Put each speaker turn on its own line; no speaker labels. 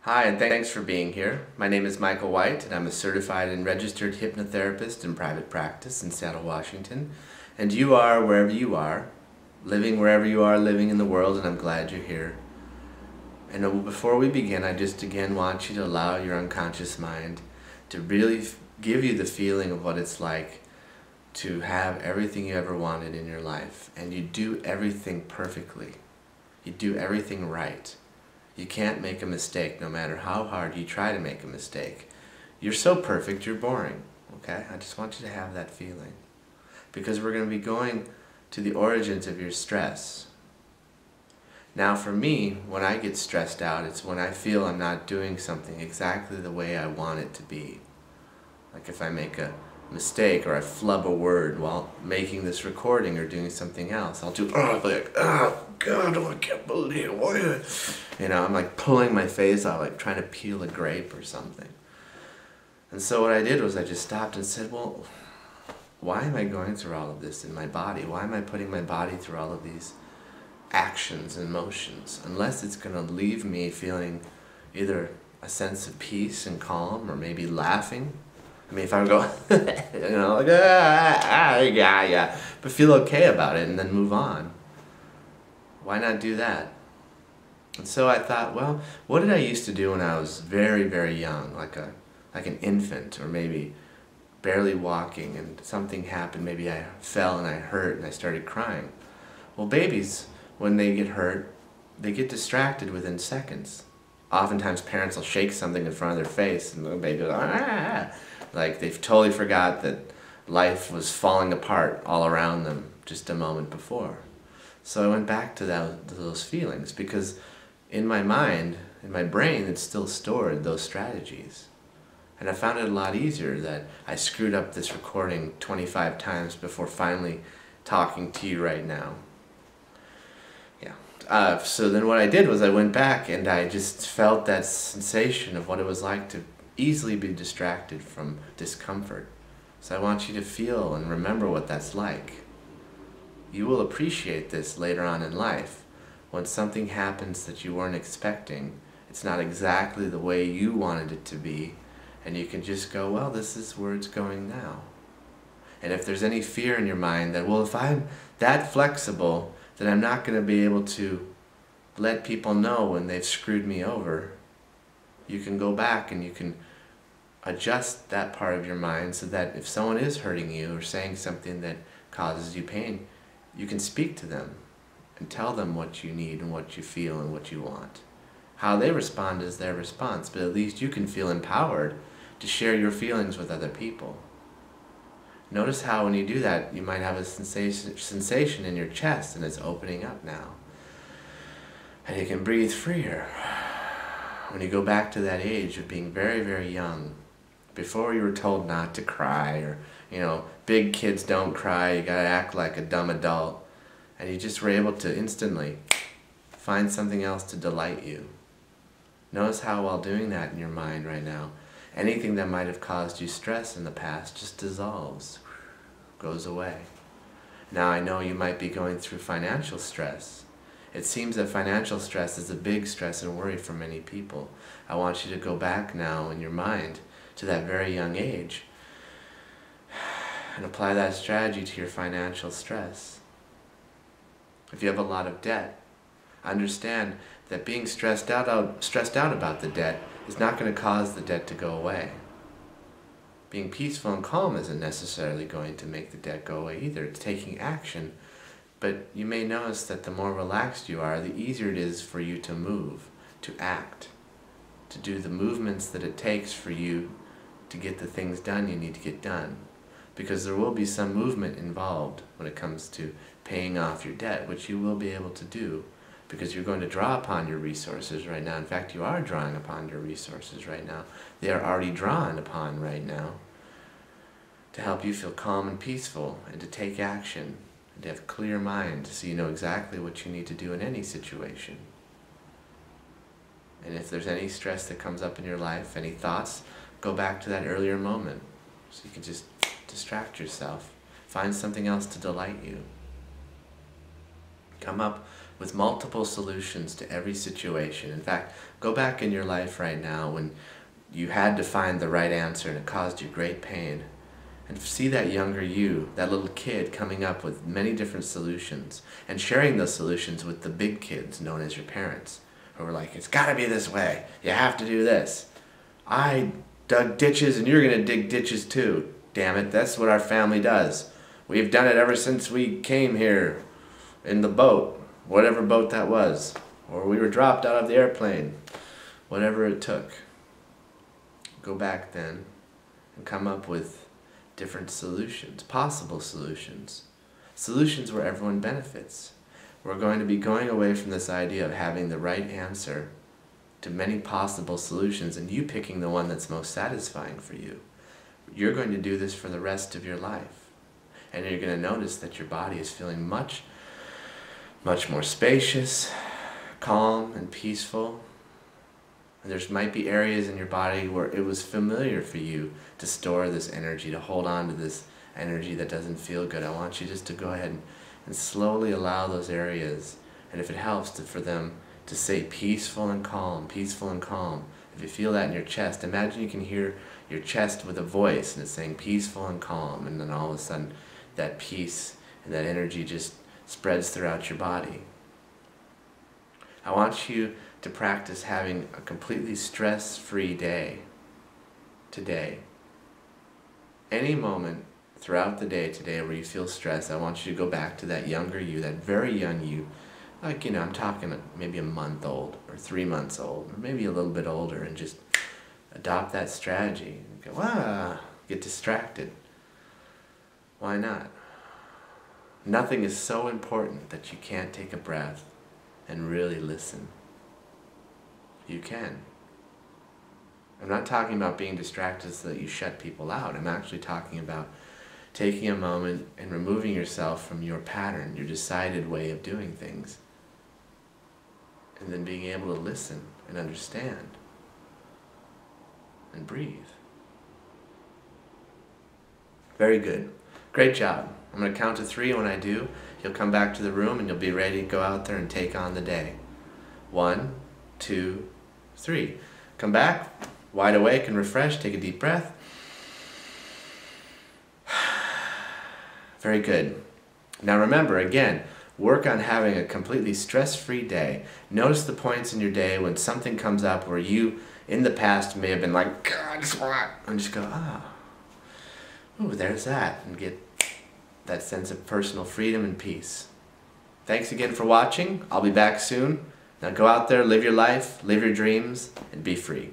Hi, and thanks for being here. My name is Michael White, and I'm a certified and registered hypnotherapist in private practice in Seattle, Washington. And you are wherever you are, living wherever you are living in the world, and I'm glad you're here. And before we begin, I just again want you to allow your unconscious mind to really give you the feeling of what it's like to have everything you ever wanted in your life, and you do everything perfectly. You do everything right. You can't make a mistake no matter how hard you try to make a mistake. You're so perfect, you're boring. Okay? I just want you to have that feeling. Because we're going to be going to the origins of your stress. Now for me, when I get stressed out, it's when I feel I'm not doing something exactly the way I want it to be. Like if I make a mistake or I flub a word while making this recording or doing something else, I'll do, oh God, I can't believe it. You know, I'm like pulling my face out, like trying to peel a grape or something. And so what I did was I just stopped and said, well, why am I going through all of this in my body? Why am I putting my body through all of these actions and motions? Unless it's going to leave me feeling either a sense of peace and calm or maybe laughing. I mean, if I would go, you know, like, yeah, but feel okay about it and then move on. Why not do that? And so I thought, well, what did I used to do when I was very, very young, like an infant, or maybe barely walking, and something happened, maybe I fell and I hurt and I started crying. Well, babies, when they get hurt, they get distracted within seconds. Oftentimes parents will shake something in front of their face and the baby goes, ah! Like they've totally forgot that life was falling apart all around them just a moment before. So I went back to those feelings because in my mind, in my brain, it's still stored those strategies. And I found it a lot easier that I screwed up this recording 25 times before finally talking to you right now. Yeah. So then what I did was I went back and I just felt that sensation of what it was like to easily be distracted from discomfort. So I want you to feel and remember what that's like. You will appreciate this later on in life. When something happens that you weren't expecting, it's not exactly the way you wanted it to be, and you can just go, well, this is where it's going now. And if there's any fear in your mind that, well, if I'm that flexible, then I'm not going to be able to let people know when they've screwed me over, you can go back and you can adjust that part of your mind so that if someone is hurting you or saying something that causes you pain, you can speak to them and tell them what you need and what you feel and what you want. How they respond is their response, but at least you can feel empowered to share your feelings with other people. Notice how when you do that, you might have a sensation in your chest and it's opening up now. And you can breathe freer. When you go back to that age of being very, very young, before you were told not to cry, or, you know, big kids don't cry, you gotta act like a dumb adult, and you just were able to instantly find something else to delight you. Notice how while doing that in your mind right now, anything that might have caused you stress in the past just dissolves, goes away. Now I know you might be going through financial stress. It seems that financial stress is a big stress and worry for many people. I want you to go back now in your mind to that very young age and apply that strategy to your financial stress. If you have a lot of debt, understand that being stressed out about the debt is not going to cause the debt to go away. Being peaceful and calm isn't necessarily going to make the debt go away either. It's taking action. But you may notice that the more relaxed you are, the easier it is for you to move, to act, to do the movements that it takes for you to get the things done you need to get done. Because there will be some movement involved when it comes to paying off your debt, which you will be able to do because you're going to draw upon your resources right now. In fact, you are drawing upon your resources right now. They are already drawn upon right now to help you feel calm and peaceful and to take action. And to have a clear mind so you know exactly what you need to do in any situation. And if there's any stress that comes up in your life, any thoughts, go back to that earlier moment so you can just distract yourself. Find something else to delight you. Come up with multiple solutions to every situation. In fact, go back in your life right now when you had to find the right answer and it caused you great pain. And see that younger you, that little kid, coming up with many different solutions and sharing those solutions with the big kids known as your parents, who were like, it's gotta be this way, you have to do this. I dug ditches and you're gonna dig ditches too. Damn it, that's what our family does. We've done it ever since we came here in the boat, whatever boat that was, or we were dropped out of the airplane, whatever it took. Go back then and come up with different solutions, possible solutions, solutions where everyone benefits. We're going to be going away from this idea of having the right answer to many possible solutions and you picking the one that's most satisfying for you. You're going to do this for the rest of your life. And you're going to notice that your body is feeling much more spacious, calm, and peaceful. And there might be areas in your body where it was familiar for you to store this energy, to hold on to this energy that doesn't feel good. I want you just to go ahead and slowly allow those areas, and if it helps, for them to say peaceful and calm, peaceful and calm. If you feel that in your chest, imagine you can hear your chest with a voice and it's saying peaceful and calm, and then all of a sudden that peace and that energy just spreads throughout your body. I want you to practice having a completely stress-free day today. Any moment throughout the day today where you feel stressed, I want you to go back to that younger you, that very young you, like, I'm talking maybe a month old or 3 months old or maybe a little bit older, and just adopt that strategy. Go, get distracted. Why not? Nothing is so important that you can't take a breath and really listen. You can. I'm not talking about being distracted so that you shut people out. I'm actually talking about taking a moment and removing yourself from your pattern, your decided way of doing things, and then being able to listen and understand and breathe. Very good. Great job. I'm going to count to 3, and when I do, you'll come back to the room and you'll be ready to go out there and take on the day. 1, 2, 3. Come back, wide awake and refreshed. Take a deep breath. Very good. Now remember, again, work on having a completely stress-free day. Notice the points in your day when something comes up where you, in the past, may have been like, God, and just go, ooh, there's that, and get that sense of personal freedom and peace. Thanks again for watching. I'll be back soon. Now go out there, live your life, live your dreams, and be free.